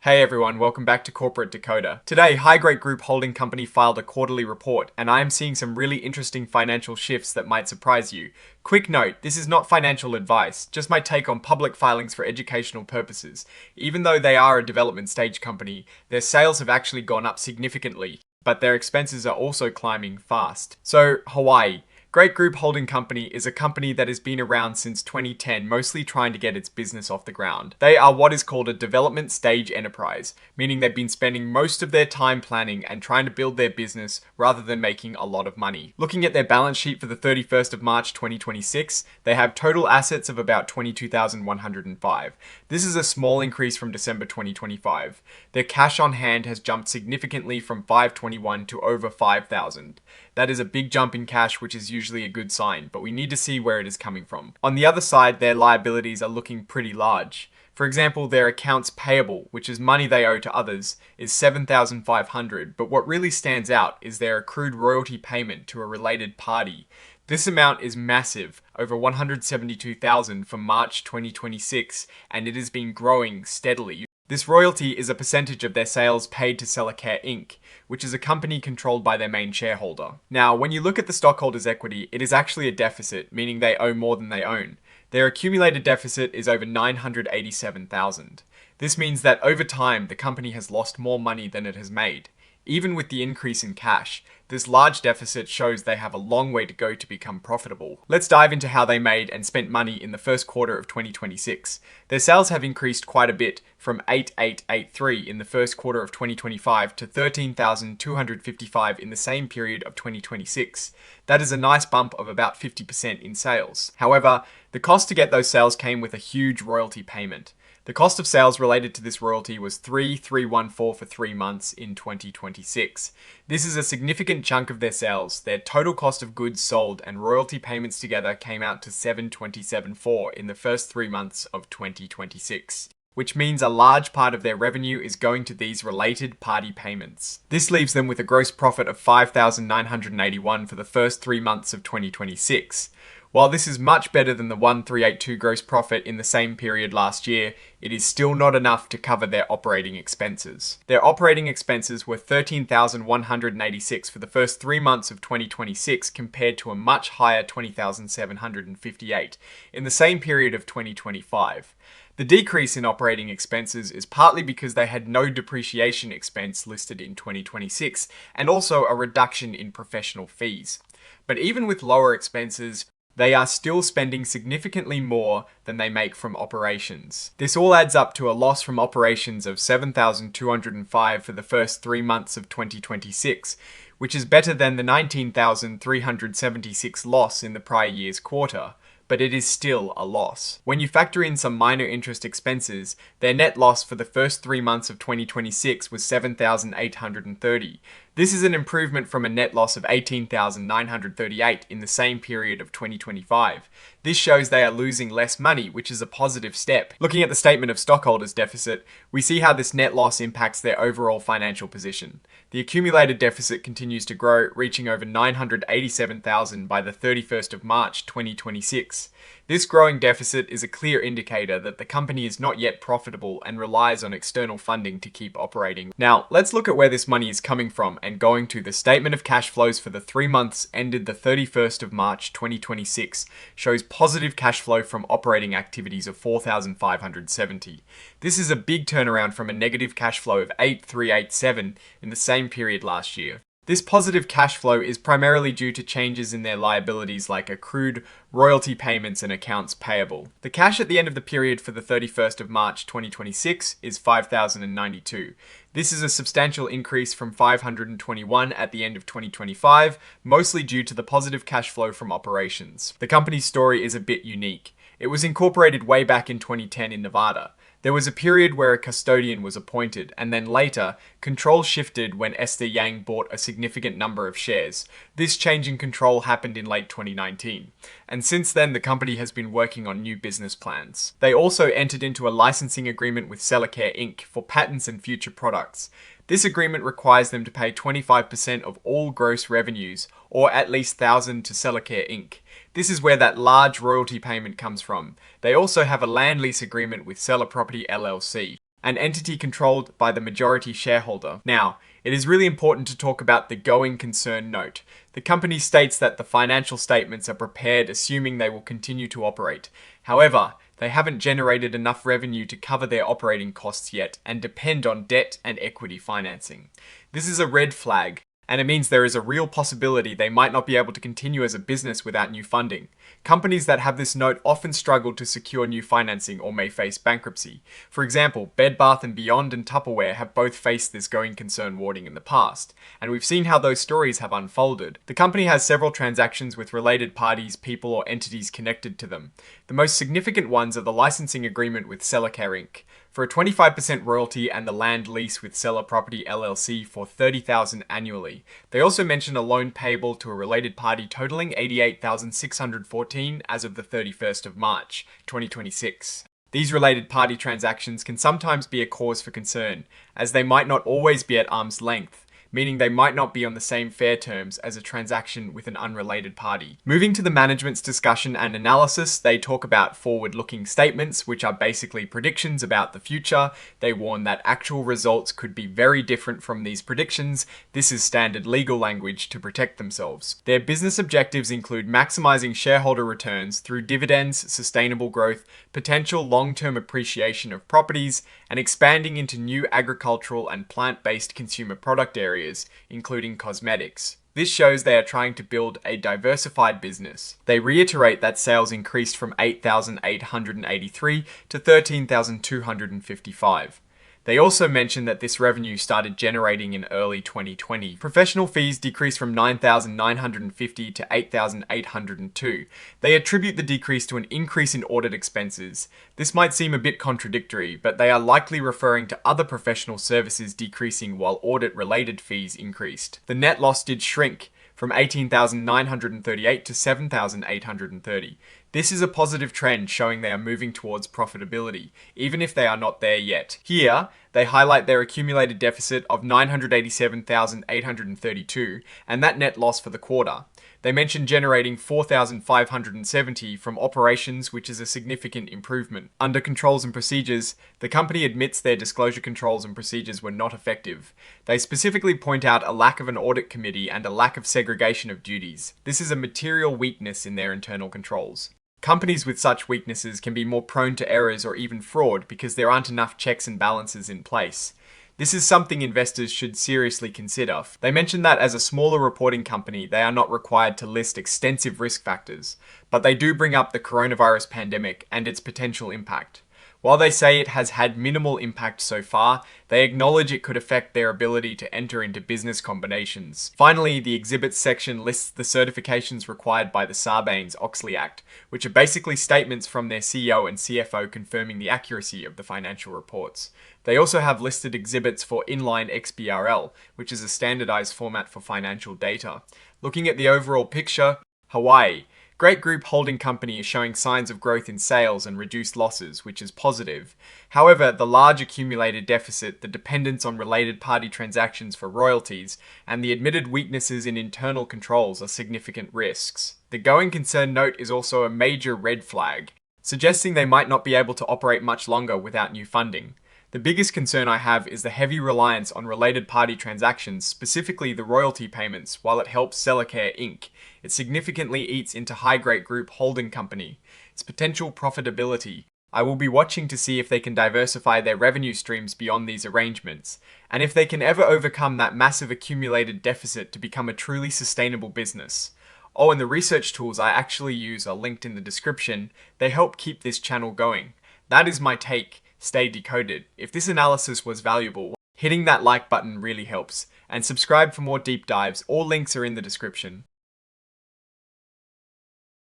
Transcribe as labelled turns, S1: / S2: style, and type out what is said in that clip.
S1: Hey everyone, welcome back to Corporate Decoder. Today, HIGR Group Holding Company filed a quarterly report, and I am seeing some really interesting financial shifts that might surprise you. Quick note, this is not financial advice, just my take on public filings for educational purposes. Even though they are a development stage company, their sales have actually gone up significantly, but their expenses are also climbing fast. So, Hawaii. Great Group Holding Company is a company that has been around since 2010, mostly trying to get its business off the ground. They are what is called a development stage enterprise, meaning they've been spending most of their time planning and trying to build their business rather than making a lot of money. Looking at their balance sheet for the 31st of March 2026, they have total assets of about 22,105. This is a small increase from December 2025. Their cash on hand has jumped significantly from 521 to over 5,000. That is a big jump in cash, which is usually a good sign, but we need to see where it is coming from. On the other side, their liabilities are looking pretty large. For example, their accounts payable, which is money they owe to others, is 7,500, but what really stands out is their accrued royalty payment to a related party. This amount is massive, over 172,000 for March 2026, and it has been growing steadily. This royalty is a percentage of their sales paid to Allocation Inc., which is a company controlled by their main shareholder. Now, when you look at the stockholders' equity, it is actually a deficit, meaning they owe more than they own. Their accumulated deficit is over 987,000. This means that over time, the company has lost more money than it has made. Even with the increase in cash, this large deficit shows they have a long way to go to become profitable. Let's dive into how they made and spent money in the first quarter of 2026. Their sales have increased quite a bit, from 8,883 in the first quarter of 2025 to 13,255 in the same period of 2026. That is a nice bump of about 50% in sales. However, the cost to get those sales came with a huge royalty payment. The cost of sales related to this royalty was 3,314 for 3 months in 2026. This is a significant chunk of their sales. Their total cost of goods sold and royalty payments together came out to 7,274 in the first 3 months of 2026. Which means a large part of their revenue is going to these related party payments. This leaves them with a gross profit of 5,981 for the first 3 months of 2026. While this is much better than the 1,382 gross profit in the same period last year, it is still not enough to cover their operating expenses. Their operating expenses were 13,186 for the first 3 months of 2026 compared to a much higher 20,758 in the same period of 2025. The decrease in operating expenses is partly because they had no depreciation expense listed in 2026 and also a reduction in professional fees. But even with lower expenses, they are still spending significantly more than they make from operations. This all adds up to a loss from operations of 7,205 for the first 3 months of 2026, which is better than the 19,376 loss in the prior year's quarter. But it is still a loss. When you factor in some minor interest expenses, their net loss for the first 3 months of 2026 was 7,830. This is an improvement from a net loss of 18,938 in the same period of 2025. This shows they are losing less money, which is a positive step. Looking at the statement of stockholders' deficit, we see how this net loss impacts their overall financial position. The accumulated deficit continues to grow, reaching over 987,000 by the 31st of March 2026. This growing deficit is a clear indicator that the company is not yet profitable and relies on external funding to keep operating. Now, let's look at where this money is coming from and going to the statement of cash flows for the 3 months ended the 31st of March 2026 shows positive cash flow from operating activities of 4,570. This is a big turnaround from a negative cash flow of 8,387 in the same period last year. This positive cash flow is primarily due to changes in their liabilities like accrued royalty payments and accounts payable. The cash at the end of the period for the 31st of March 2026 is 5,092. This is a substantial increase from 521 at the end of 2025, mostly due to the positive cash flow from operations. The company's story is a bit unique. It was incorporated way back in 2010 in Nevada. There was a period where a custodian was appointed, and then later, control shifted when Esther Yang bought a significant number of shares. This change in control happened in late 2019, and since then the company has been working on new business plans. They also entered into a licensing agreement with Allocation Inc. for patents and future products. This agreement requires them to pay 25% of all gross revenues, or at least 1,000 to Allocation Inc. This is where that large royalty payment comes from. They also have a land lease agreement with Seller Property LLC. an entity controlled by the majority shareholder. Now, it is really important to talk about the going concern note. The company states that the financial statements are prepared assuming they will continue to operate. However, they haven't generated enough revenue to cover their operating costs yet and depend on debt and equity financing. This is a red flag, and it means there is a real possibility they might not be able to continue as a business without new funding. Companies that have this note often struggle to secure new financing or may face bankruptcy. For example, Bed Bath & Beyond and Tupperware have both faced this going concern warning in the past, and we've seen how those stories have unfolded. The company has several transactions with related parties, people, or entities connected to them. The most significant ones are the licensing agreement with Sellercare Inc. for a 25% royalty and the land lease with Seller Property LLC for $30,000 annually. They also mention a loan payable to a related party totaling $88,614 as of the 31st of March, 2026. These related party transactions can sometimes be a cause for concern, as they might not always be at arm's length, meaning they might not be on the same fair terms as a transaction with an unrelated party. Moving to the management's discussion and analysis, they talk about forward-looking statements, which are basically predictions about the future. They warn that actual results could be very different from these predictions. This is standard legal language to protect themselves. Their business objectives include maximizing shareholder returns through dividends, sustainable growth, potential long-term appreciation of properties, and expanding into new agricultural and plant-based consumer product areas, including cosmetics. This shows they are trying to build a diversified business. They reiterate that sales increased from 8,883 to 13,255. They also mention that this revenue started generating in early 2020. Professional fees decreased from 9,950 to 8,802. They attribute the decrease to an increase in audit expenses. This might seem a bit contradictory, but they are likely referring to other professional services decreasing while audit-related fees increased. The net loss did shrink from 18,938 to 7,830. This is a positive trend showing they are moving towards profitability, even if they are not there yet. Here, they highlight their accumulated deficit of 987,832 and that net loss for the quarter. They mention generating 4,570 from operations, which is a significant improvement. Under controls and procedures, the company admits their disclosure controls and procedures were not effective. They specifically point out a lack of an audit committee and a lack of segregation of duties. This is a material weakness in their internal controls. Companies with such weaknesses can be more prone to errors or even fraud because there aren't enough checks and balances in place. This is something investors should seriously consider. They mention that as a smaller reporting company, they are not required to list extensive risk factors, but they do bring up the coronavirus pandemic and its potential impact. While they say it has had minimal impact so far, they acknowledge it could affect their ability to enter into business combinations. Finally, the exhibits section lists the certifications required by the Sarbanes-Oxley Act, which are basically statements from their CEO and CFO confirming the accuracy of the financial reports. They also have listed exhibits for inline XBRL, which is a standardized format for financial data. Looking at the overall picture, Hawaii. Great Group Holding Company is showing signs of growth in sales and reduced losses, which is positive. However, the large accumulated deficit, the dependence on related party transactions for royalties, and the admitted weaknesses in internal controls are significant risks. The going concern note is also a major red flag, suggesting they might not be able to operate much longer without new funding. The biggest concern I have is the heavy reliance on related party transactions, specifically the royalty payments. While it helps Sellercare Inc., it significantly eats into HIGR Group Holding Company, its potential profitability. I will be watching to see if they can diversify their revenue streams beyond these arrangements, and if they can ever overcome that massive accumulated deficit to become a truly sustainable business. Oh, and the research tools I actually use are linked in the description. They help keep this channel going. That is my take. Stay decoded. If this analysis was valuable, hitting that like button really helps, and subscribe for more deep dives. All links are in the description.